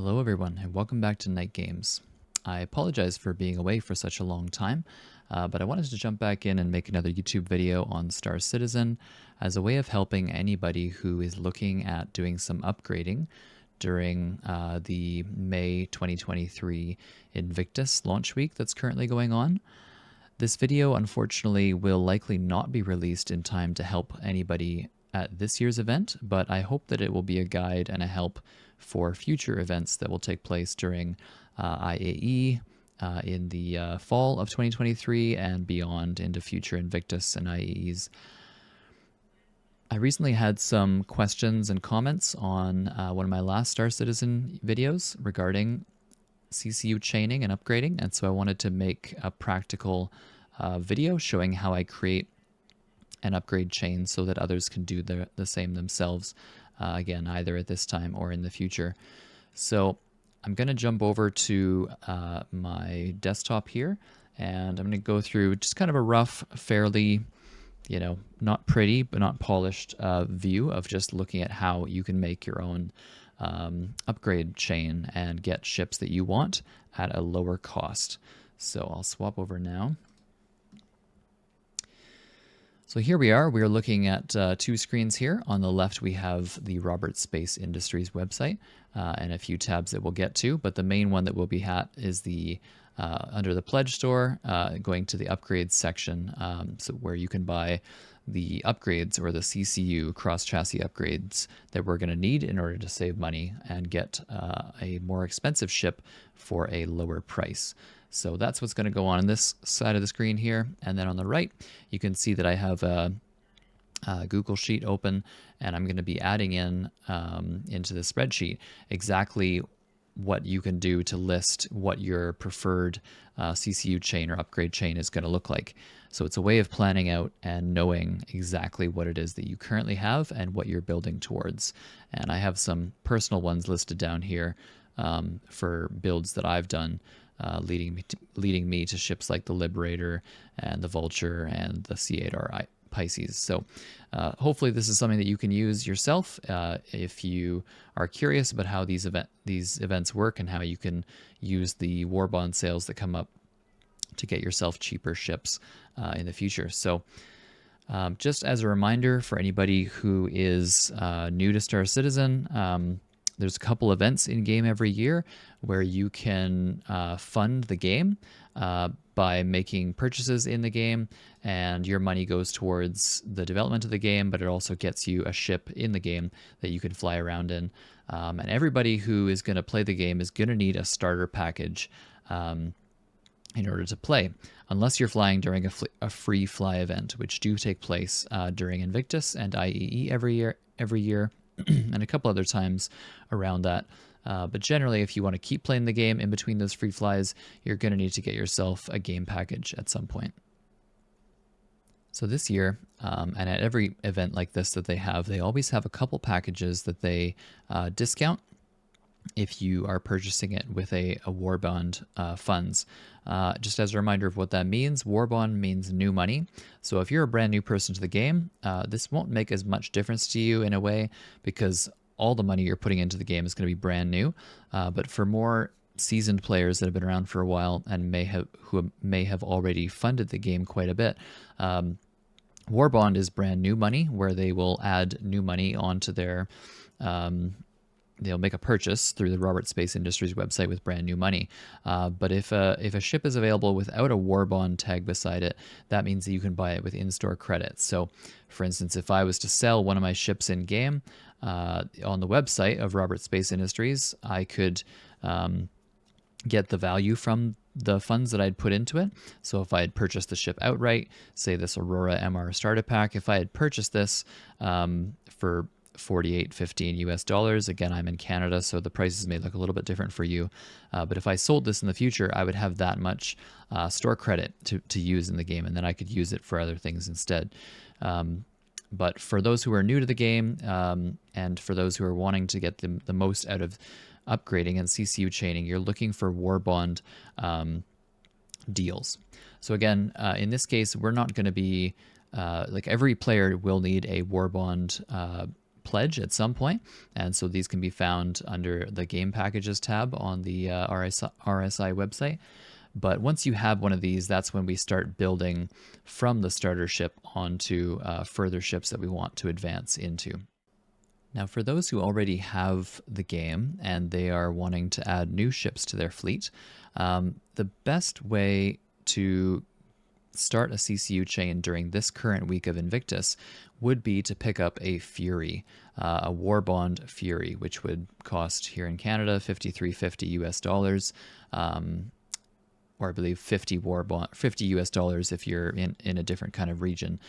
Hello everyone and welcome back to Night Games. I apologize for being away for such a long time, but I wanted to jump back in and make another YouTube video on Star Citizen as a way of helping anybody who is looking at doing some upgrading during the May 2023 Invictus launch week that's currently going on. This video unfortunately will likely not be released in time to help anybody at this year's event, but I hope that it will be a guide and a help for future events that will take place during IAE in the fall of 2023 and beyond into future Invictus and IAEs. I recently had some questions and comments on one of my last Star Citizen videos regarding CCU chaining and upgrading, and so I wanted to make a practical video showing how I create an upgrade chain so that others can do the same themselves, again, either at this time or in the future. So I'm going to jump over to my desktop here, and I'm going to go through just kind of a rough, fairly, not pretty, but not polished view of just looking at how you can make your own upgrade chain and get ships that you want at a lower cost. So I'll swap over now. So here we are. We're looking at two screens here. On the left, we have the Robert Space Industries website and a few tabs that we'll get to. But the main one that we'll be at is the under the Pledge Store, going to the upgrades section, so where you can buy the upgrades or the CCU cross-chassis upgrades that we're going to need in order to save money and get a more expensive ship for a lower price. So that's what's going to go on this side of the screen here. And then on the right, you can see that I have a Google Sheet open, and I'm going to be adding in into the spreadsheet exactly what you can do to list what your preferred CCU chain or upgrade chain is going to look like. So it's a way of planning out and knowing exactly what it is that you currently have and what you're building towards. And I have some personal ones listed down here for builds that I've done, leading me to ships like the Liberator and the Vulture and the C8R Pisces. So hopefully this is something that you can use yourself if you are curious about how these events work and how you can use the Warbond sales that come up to get yourself cheaper ships in the future. So just as a reminder for anybody who is new to Star Citizen, there's a couple events in game every year where you can fund the game by making purchases in the game, and your money goes towards the development of the game, but it also gets you a ship in the game that you can fly around in. And everybody who is going to play the game is going to need a starter package in order to play, unless you're flying during a free fly event, which do take place during Invictus and IEE every year. And a couple other times around that. But generally, if you want to keep playing the game in between those free flies, you're going to need to get yourself a game package at some point. So this year, and at every event like this that they always have a couple packages that they discount if you are purchasing it with a Warbond funds. Just as a reminder of what that means, Warbond means new money. So if you're a brand new person to the game, this won't make as much difference to you in a way because all the money you're putting into the game is going to be brand new. But for more seasoned players that have been around for a while and who may have already funded the game quite a bit, Warbond is brand new money, where they will add new money onto their they'll make a purchase through the Robert Space Industries website with brand new money. But if a ship is available without a Warbond tag beside it, that means that you can buy it with in-store credits. So, for instance, if I was to sell one of my ships in-game on the website of Robert Space Industries, I could get the value from the funds that I'd put into it. So if I had purchased the ship outright, say this Aurora MR starter pack, if I had purchased this for $48.15 US. Again, I'm in Canada, so the prices may look a little bit different for you. But if I sold this in the future, I would have that much store credit to use in the game, and then I could use it for other things instead. But for those who are new to the game, and for those who are wanting to get the most out of upgrading and CCU chaining, you're looking for Warbond deals. So again, in this case, we're not going to be like every player will need a Warbond pledge at some point, and so these can be found under the game packages tab on the RSI website. But once you have one of these, that's when we start building from the starter ship onto further ships that we want to advance into. Now, for those who already have the game and they are wanting to add new ships to their fleet, the best way to start a CCU chain during this current week of Invictus would be to pick up a Fury, a Warbond Fury, which would cost here in Canada $53.50 US, or I believe 50 US dollars if you're in a different kind of region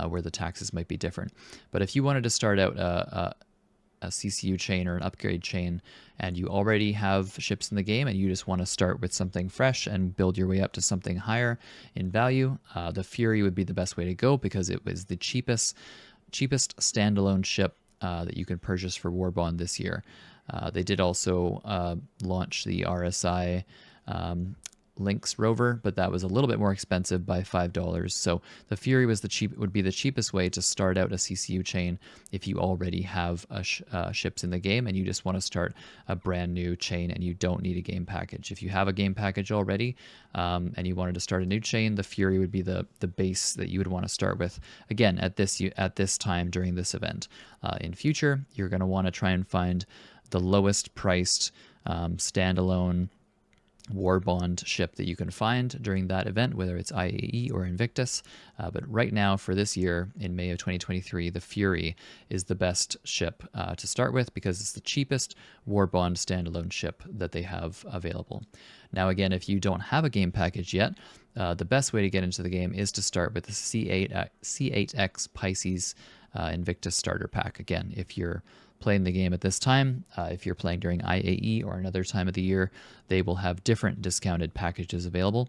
where the taxes might be different. But if you wanted to start out a CCU chain or an upgrade chain, and you already have ships in the game and you just want to start with something fresh and build your way up to something higher in value, the Fury would be the best way to go because it was the cheapest standalone ship that you can purchase for Warbond this year. They did also launch the RSI Lynx rover, but that was a little bit more expensive by $5. So the Fury would be the cheapest way to start out a CCU chain if you already have ships in the game and you just want to start a brand new chain and you don't need a game package. If you have a game package already and you wanted to start a new chain, the Fury would be the base that you would want to start with. Again, at this time during this event. In future, you're going to want to try and find the lowest priced standalone Warbond ship that you can find during that event, whether it's IAE or Invictus. But right now, for this year, in May of 2023, the Fury is the best ship to start with because it's the cheapest Warbond standalone ship that they have available. Now, again, if you don't have a game package yet, the best way to get into the game is to start with the C8X Pisces Invictus starter pack. Again, if you're playing the game at this time, if you're playing during IAE or another time of the year, they will have different discounted packages available.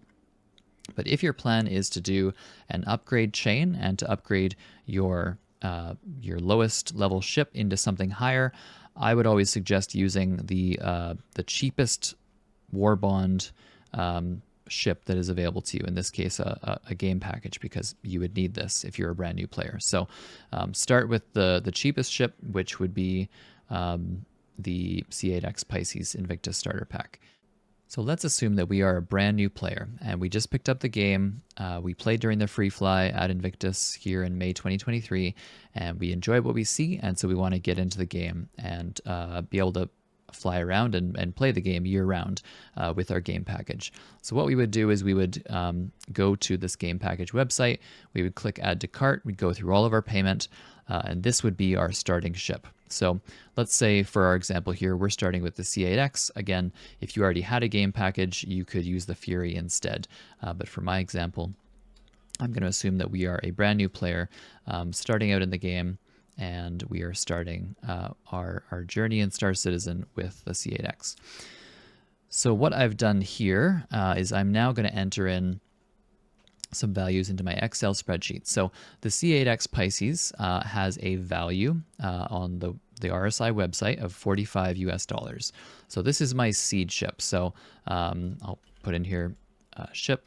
But if your plan is to do an upgrade chain and to upgrade your lowest level ship into something higher, I would always suggest using the cheapest Warbond ship that is available to you, in this case a game package, because you would need this if you're a brand new player. So start with the cheapest ship, which would be the C8X Pisces Invictus starter pack. So let's assume that we are a brand new player and we just picked up the game. We played during the free fly at Invictus here in May 2023, and we enjoyed what we see, and so we want to get into the game and be able to fly around and play the game year-round with our game package. So what we would do is we would go to this game package website, we would click add to cart, we'd go through all of our payment, and this would be our starting ship. So let's say for our example here, we're starting with the C8X. Again, if you already had a game package, you could use the Fury instead. But for my example, I'm going to assume that we are a brand new player starting out in the game, and we are starting our journey in Star Citizen with the C8X. So what I've done here is I'm now going to enter in some values into my Excel spreadsheet. So the C8X Pisces has a value on the RSI website of $45 US. So this is my seed ship. So I'll put in here ship.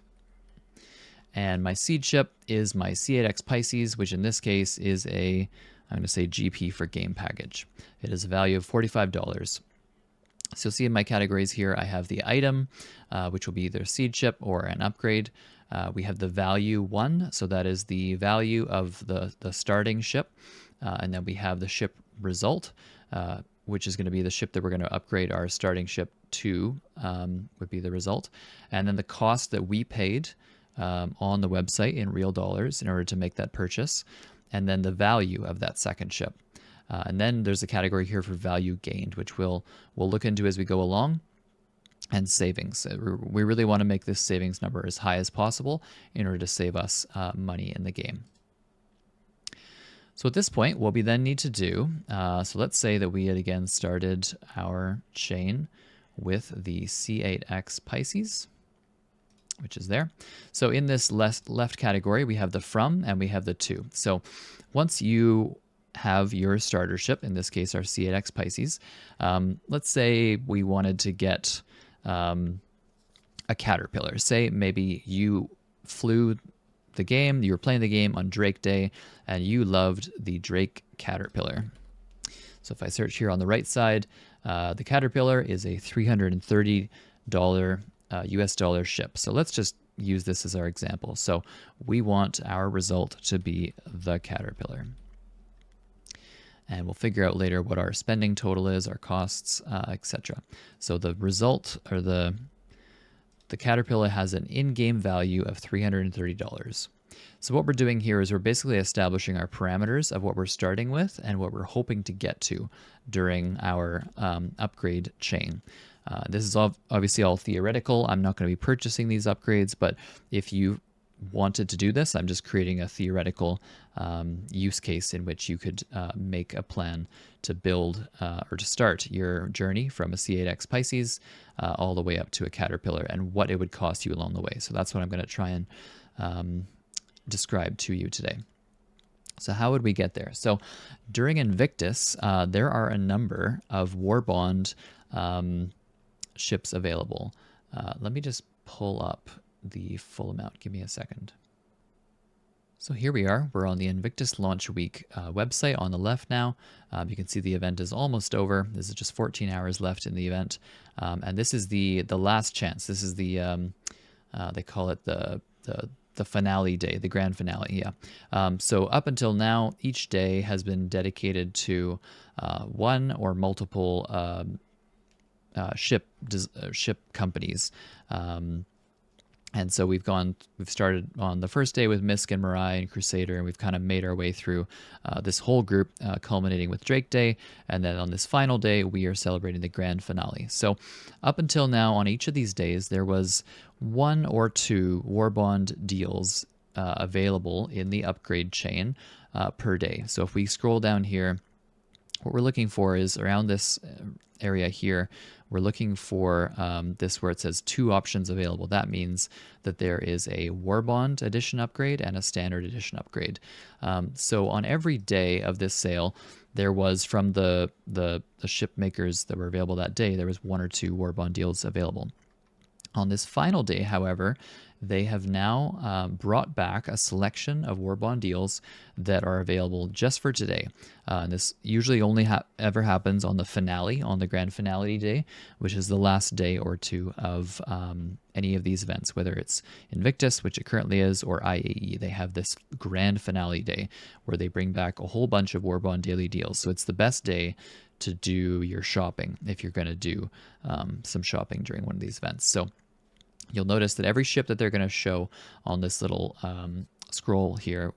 And my seed ship is my C8X Pisces, which in this case is I'm going to say GP for game package. It is a value of $45. So you'll see in my categories here, I have the item, which will be either seed ship or an upgrade. We have the value 1, so that is the value of the starting ship. And then we have the ship result, which is going to be the ship that we're going to upgrade our starting ship to, would be the result. And then the cost that we paid on the website in real dollars in order to make that purchase. And then the value of that second ship. And then there's a category here for value gained, which we'll look into as we go along, and savings. We really want to make this savings number as high as possible in order to save us money in the game. So at this point, what we then need to do, so let's say that we had again started our chain with the C8X Pisces, which is there. So in this left category, we have the from and we have the to. So once you have your starter ship, in this case our C8X Pisces, let's say we wanted to get a Caterpillar. Say maybe you flew the game, you were playing the game on Drake Day, and you loved the Drake Caterpillar. So if I search here on the right side, the Caterpillar is a $330 US dollar ship. So let's just use this as our example. So we want our result to be the Caterpillar. And we'll figure out later what our spending total is, our costs, etc. So the result, or the Caterpillar, has an in-game value of $330. So what we're doing here is we're basically establishing our parameters of what we're starting with and what we're hoping to get to during our upgrade chain. This is obviously all theoretical. I'm not going to be purchasing these upgrades, but if you wanted to do this, I'm just creating a theoretical use case in which you could make a plan to build or to start your journey from a C8X Pisces all the way up to a Caterpillar, and what it would cost you along the way. So that's what I'm going to try and describe to you today. So how would we get there? So during Invictus, there are a number of Warbond ships available. Let me just pull up the full amount. Give me a second. So here we are. We're on the Invictus Launch Week website on the left now. You can see the event is almost over. This is just 14 hours left in the event. And this is the last chance. This is the, they call it the finale day, the grand finale, yeah. So up until now, each day has been dedicated to one or multiple ship companies. And so we've started on the first day with Misk and Mirai and Crusader, and we've kind of made our way through this whole group, culminating with Drake Day. And then on this final day, we are celebrating the grand finale. So up until now, on each of these days, there was 1 or 2 Warbond deals available in the upgrade chain per day. So if we scroll down here, what we're looking for is around this area here, we're looking for this where it says 2 options available. That means that there is a Warbond edition upgrade and a standard edition upgrade. So on every day of this sale, there was, from the ship makers that were available that day, there was 1 or 2 Warbond deals available. On this final day, however, they have now brought back a selection of Warbond deals that are available just for today. And this usually only ever happens on the finale, on the grand finale day, which is the last day or 2 of any of these events, whether it's Invictus, which it currently is, or IAE. They have this grand finale day where they bring back a whole bunch of Warbond daily deals. So it's the best day to do your shopping if you're going to do some shopping during one of these events. So you'll notice that every ship that they're going to show on this little scroll here,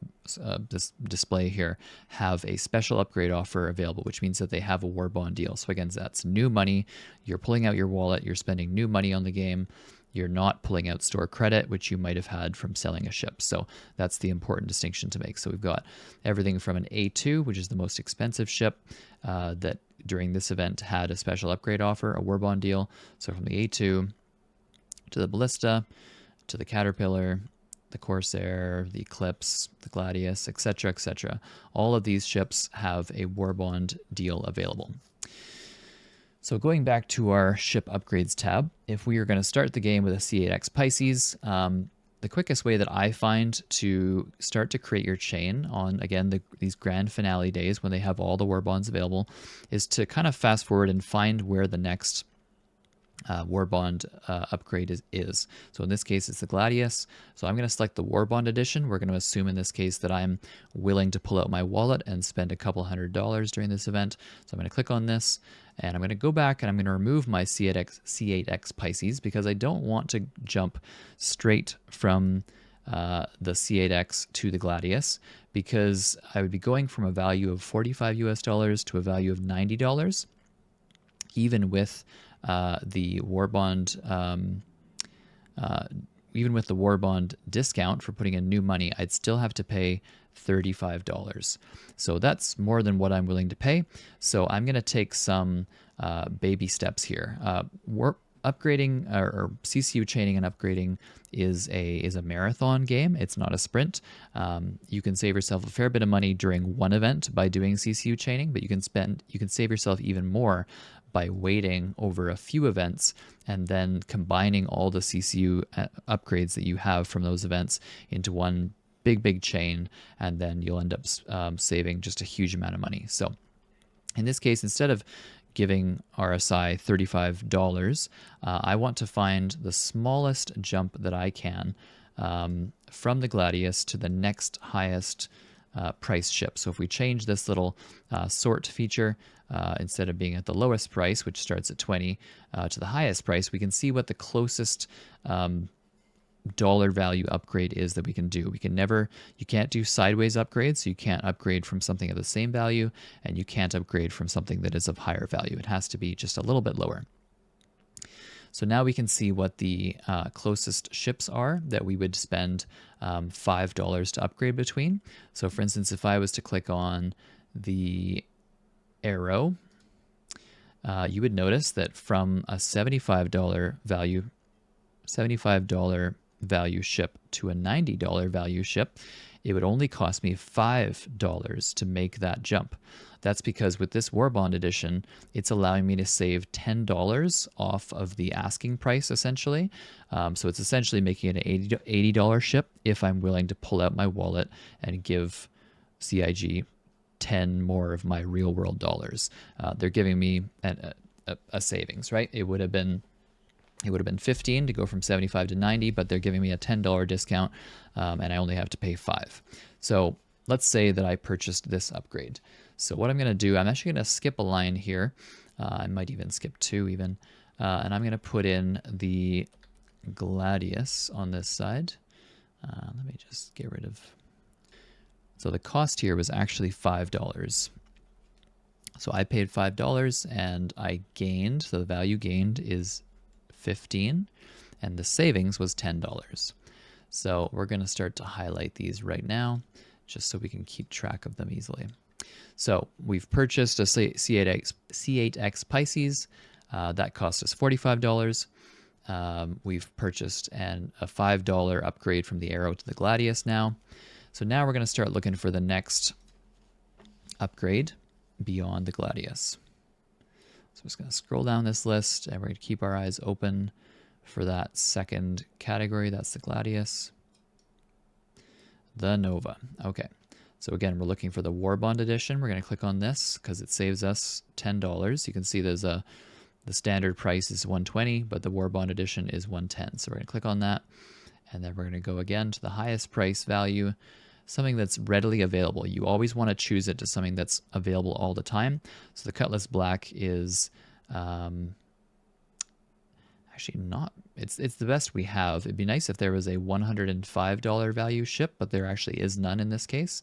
this display here, have a special upgrade offer available, which means that they have a Warbond deal. So again, that's new money. You're pulling out your wallet. You're spending new money on the game. You're not pulling out store credit, which you might have had from selling a ship. So that's the important distinction to make. So we've got everything from an A2, which is the most expensive ship that during this event had a special upgrade offer, a Warbond deal. So from the A2 to the Ballista, to the Caterpillar, the Corsair, the Eclipse, the Gladius, etc., etc. All of these ships have a Warbond deal available. So going back to our ship upgrades tab, if we are going to start the game with a C8X Pisces, the quickest way that I find to start to create your chain on, again, these grand finale days when they have all the Warbonds available, is to kind of fast forward and find where the next Warbond upgrade is. So in this case, it's the Gladius. So I'm going to select the Warbond edition. We're going to assume in this case that I'm willing to pull out my wallet and spend a couple $100 during this event. So I'm going to click on this, and I'm going to go back and I'm going to remove my C8X Pisces because I don't want to jump straight from the C8X to the Gladius, because I would be going from a value of $45 US to a value of $90, even with the Warbond, even with the Warbond discount for putting in new money, I'd still have to pay $35. So that's more than what I'm willing to pay. So I'm going to take some baby steps here. Upgrading or CCU chaining and upgrading is a marathon game. It's not a sprint. You can save yourself a fair bit of money during one event by doing CCU chaining, but you can save yourself even more by waiting over a few events and then combining all the CCU upgrades that you have from those events into one big chain, and then you'll end up saving just a huge amount of money. So In this case, instead of giving RSI $35, I want to find the smallest jump that I can from the Gladius to the next highest price ship. So if we change this little sort feature, instead of being at the lowest price, which starts at 20, to the highest price, we can see what the closest dollar value upgrade is that we can do. You can't do sideways upgrades, so you can't upgrade from something of the same value, and you can't upgrade from something that is of higher value. It has to be just a little bit lower. So now we can see what the closest ships are that we would spend $5 to upgrade between. So for instance, if I was to click on the arrow, you would notice that from a $75 value ship to a $90 value ship, it would only cost me $5 to make that jump. That's because with this Warbond edition, it's allowing me to save $10 off of the asking price, essentially. So it's essentially making it an $80 ship if I'm willing to pull out my wallet and give CIG 10 more of my real world dollars. They're giving me a savings, right? It would have been 15 to go from 75 to 90, but they're giving me a $10 discount, and I only have to pay 5. So let's say that I purchased this upgrade. So what I'm going to do, I'm actually going to skip a line here. I might even skip 2 even. And I'm going to put in the Gladius on this side. Let me just get rid of... So the cost here was actually $5. So I paid $5 and I gained, so the value gained is 15, and the savings was $10. So we're going to start to highlight these right now, just so we can keep track of them easily. So we've purchased a C8X Pisces. That cost us $45. We've purchased a $5 upgrade from the Arrow to the Gladius now. So now we're going to start looking for the next upgrade beyond the Gladius. So I'm just going to scroll down this list, and we're going to keep our eyes open for that second category. That's the Gladius. The Nova. Okay. So again, we're looking for the Warbond edition. We're going to click on this because it saves us $10. You can see there's the standard price is $120, but the Warbond edition is $110. So we're going to click on that, and then we're going to go again to the highest price value, something that's readily available. You always want to choose it to something that's available all the time. So the Cutlass Black is actually not, it's the best we have. It'd be nice if there was a $105 value ship, but there actually is none in this case.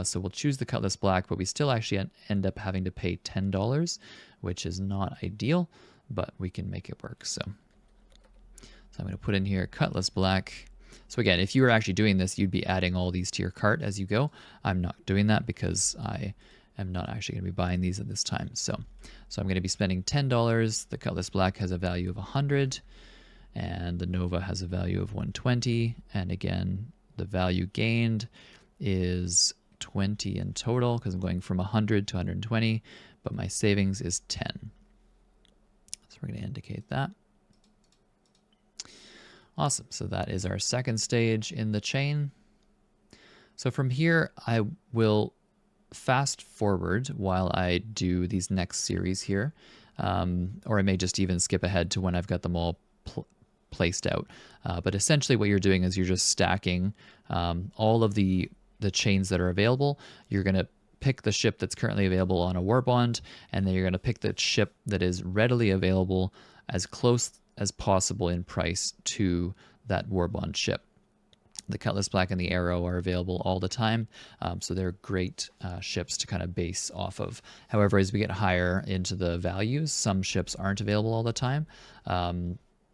So we'll choose the Cutlass Black, but we still actually end up having to pay $10, which is not ideal, but we can make it work. So I'm going to put in here Cutlass Black. So again, if you were actually doing this, you'd be adding all these to your cart as you go. I'm not doing that because I am not actually going to be buying these at this time. So I'm going to be spending $10. The Cutlass Black has a value of 100, and the Nova has a value of 120. And again, the value gained is 20 in total because I'm going from 100 to 120, but my savings is 10. So we're going to indicate that. Awesome. So that is our second stage in the chain. So from here, I will fast forward while I do these next series here, or I may just even skip ahead to when I've got them all placed out. But essentially what you're doing is you're just stacking all of the chains that are available. You're going to pick the ship that's currently available on a Warbond, and then you're going to pick the ship that is readily available as close as possible in price to that Warbond ship. The Cutlass Black and the Arrow are available all the time, so they're great ships to kind of base off of. However, as we get higher into the values, some ships aren't available all the time,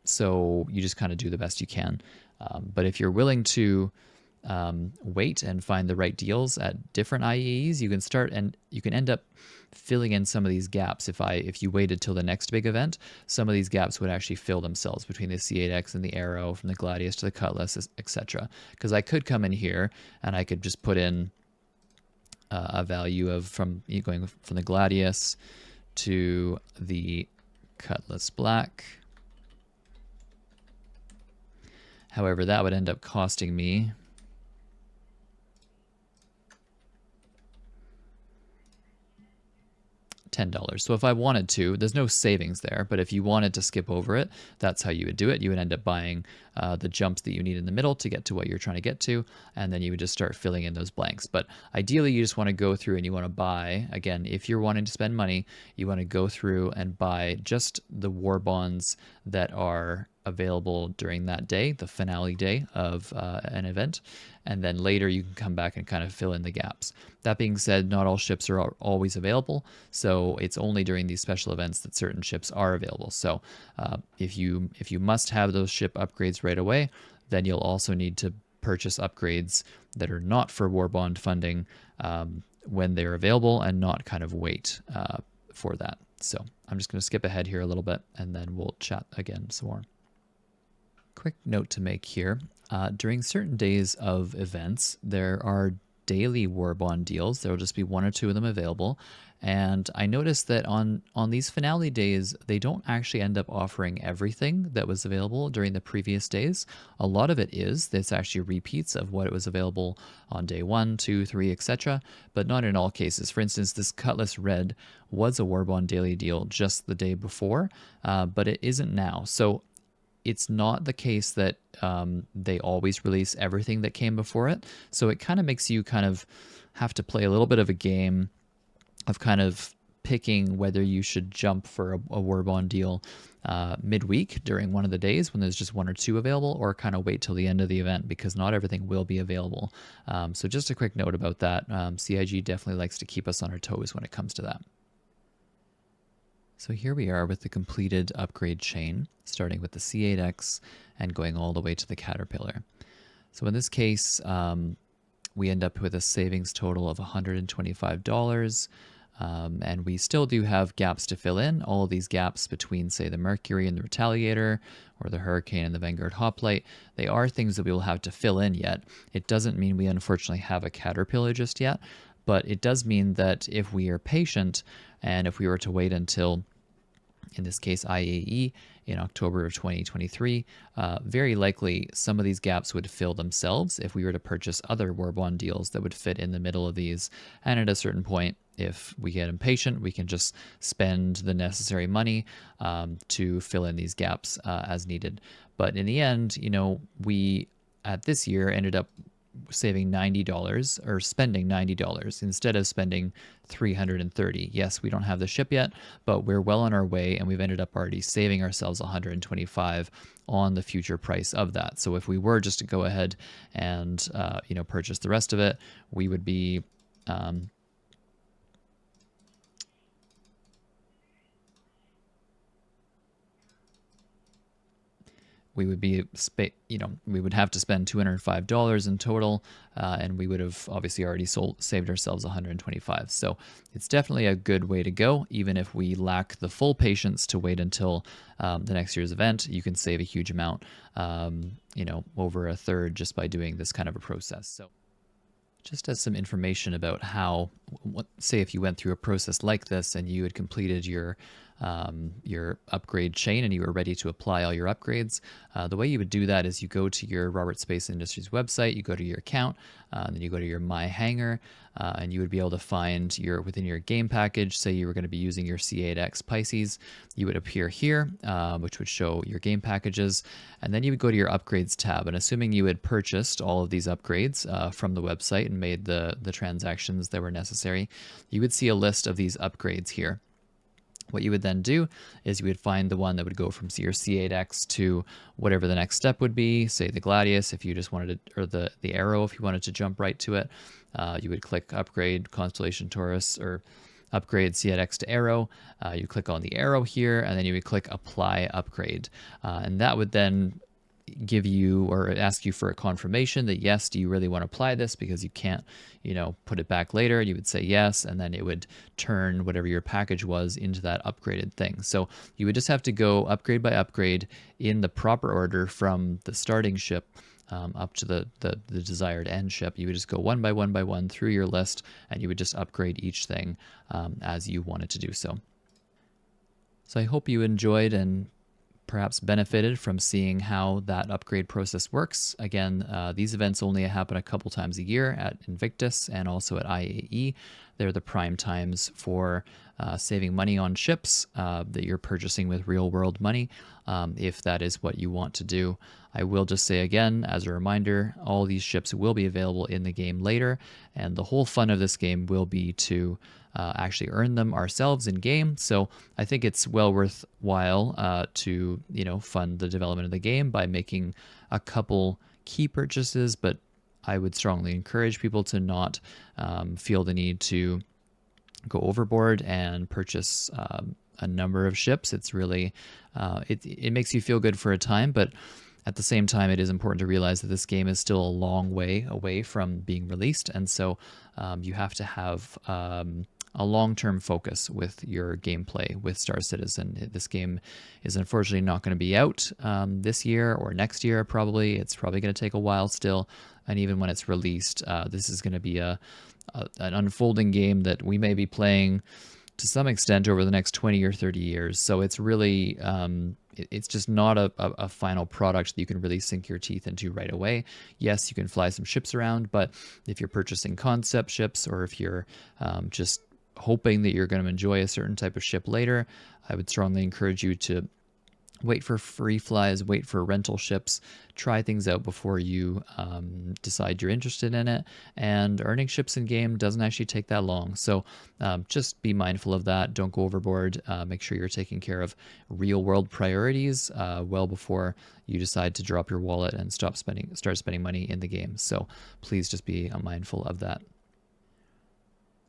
so you just kind of do the best you can. But if you're willing to wait and find the right deals at different IEEs, you can start and you can end up filling in some of these gaps. If you waited till the next big event, some of these gaps would actually fill themselves between the C8X and the Arrow, from the Gladius to the Cutlass, etc. Because I could come in here and I could just put in a value of going from the Gladius to the Cutlass Black. However, that would end up costing me $10. So if I wanted to, there's no savings there, but if you wanted to skip over it, that's how you would do it. You would end up buying the jumps that you need in the middle to get to what you're trying to get to, and then you would just start filling in those blanks. But ideally, you just want to go through and you want to buy, again, if you're wanting to spend money, you want to go through and buy just the war bonds that are available during that day, the finale day of an event, and then later you can come back and kind of fill in the gaps. That being said, not all ships are always available, so it's only during these special events that certain ships are available. So if you must have those ship upgrades right away, then you'll also need to purchase upgrades that are not for war bond funding when they're available, and not kind of wait for that. So I'm just going to skip ahead here a little bit, and then we'll chat again some more. Quick note to make here. During certain days of events, there are daily war bond deals. There will just be one or two of them available. And I noticed that on these finale days, they don't actually end up offering everything that was available during the previous days. A lot of it is. It's actually repeats of what it was available on day 1, 2, 3, etc., but not in all cases. For instance, this Cutlass Red was a war bond daily deal just the day before, but it isn't now. So it's not the case that they always release everything that came before it. So it kind of makes you kind of have to play a little bit of a game of kind of picking whether you should jump for a war bond deal midweek during one of the days when there's just one or two available, or kind of wait till the end of the event, because not everything will be available. So just a quick note about that. CIG definitely likes to keep us on our toes when it comes to that. So here we are with the completed upgrade chain, starting with the C8X and going all the way to the Caterpillar. So in this case, we end up with a savings total of $125, and we still do have gaps to fill in. All of these gaps between, say, the Mercury and the Retaliator, or the Hurricane and the Vanguard Hoplite, they are things that we will have to fill in yet. It doesn't mean we unfortunately have a Caterpillar just yet, but it does mean that if we are patient, and if we were to wait until, in this case, IAE in October of 2023, very likely some of these gaps would fill themselves if we were to purchase other war bond deals that would fit in the middle of these. And at a certain point, if we get impatient, we can just spend the necessary money to fill in these gaps as needed. But in the end, you know, we at this year ended up saving $90, or spending $90 instead of spending $330. Yes, we don't have the ship yet, but we're well on our way, and we've ended up already saving ourselves $125 on the future price of that. So if we were just to go ahead and purchase the rest of it, we would be we would have to spend $205 in total, and we would have obviously already saved ourselves $125. So it's definitely a good way to go. Even if we lack the full patience to wait until the next year's event, you can save a huge amount, over a third, just by doing this kind of a process. So just as some information about how, say if you went through a process like this and you had completed your upgrade chain and you were ready to apply all your upgrades, the way you would do that is you go to your Robert Space Industries website, you go to your account, then you go to your My Hangar, and you would be able to find within your game package, say you were going to be using your C8X Pisces, you would appear here, which would show your game packages, and then you would go to your upgrades tab. And assuming you had purchased all of these upgrades from the website and made the transactions that were necessary, you would see a list of these upgrades here. What you would then do is you would find the one that would go from your C8X to whatever the next step would be, say the Gladius if you just wanted to, or the Arrow if you wanted to jump right to it. You would click Upgrade Constellation Taurus, or Upgrade C8X to Arrow. You click on the Arrow here, and then you would click Apply Upgrade. And that would then give you, or ask you for a confirmation that yes, do you really want to apply this, because you can't put it back later. You would say yes, and then it would turn whatever your package was into that upgraded thing. So you would just have to go upgrade by upgrade in the proper order from the starting ship up to the desired end ship. You would just go one by one through your list, and you would just upgrade each thing as you wanted to do so. So I hope you enjoyed and perhaps benefited from seeing how that upgrade process works. Again, these events only happen a couple times a year at Invictus and also at IAE. They're the prime times for saving money on ships that you're purchasing with real world money, if that is what you want to do. I will just say again, as a reminder, all these ships will be available in the game later, and the whole fun of this game will be to actually earn them ourselves in game. So I think it's well worthwhile to fund the development of the game by making a couple key purchases, but I would strongly encourage people to not feel the need to go overboard and purchase a number of ships. It's really it makes you feel good for a time, but at the same time, it is important to realize that this game is still a long way away from being released, and so you have to have a long-term focus with your gameplay with Star Citizen. This game is unfortunately not going to be out this year or next year. Probably it's probably going to take a while still, and even when it's released, this is going to be an unfolding game that we may be playing to some extent over the next 20 or 30 years. So it's really it's just not a final product that you can really sink your teeth into right away. Yes, you can fly some ships around, but if you're purchasing concept ships, or if you're just hoping that you're going to enjoy a certain type of ship later, I would strongly encourage you to wait for free flies, wait for rental ships, try things out before you decide you're interested in it. And earning ships in game doesn't actually take that long. So just be mindful of that. Don't go overboard. Make sure you're taking care of real world priorities well before you decide to drop your wallet and start spending money in the game. So please just be mindful of that.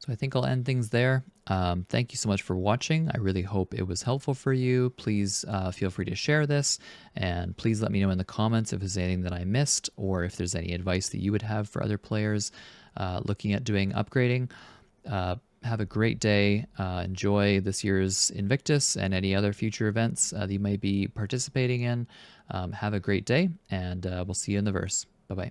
So I think I'll end things there. Thank you so much for watching. I really hope it was helpful for you. Please feel free to share this, and please let me know in the comments if there's anything that I missed, or if there's any advice that you would have for other players looking at doing upgrading. Have a great day. Enjoy this year's Invictus and any other future events that you may be participating in. Have a great day, and we'll see you in the verse. Bye-bye.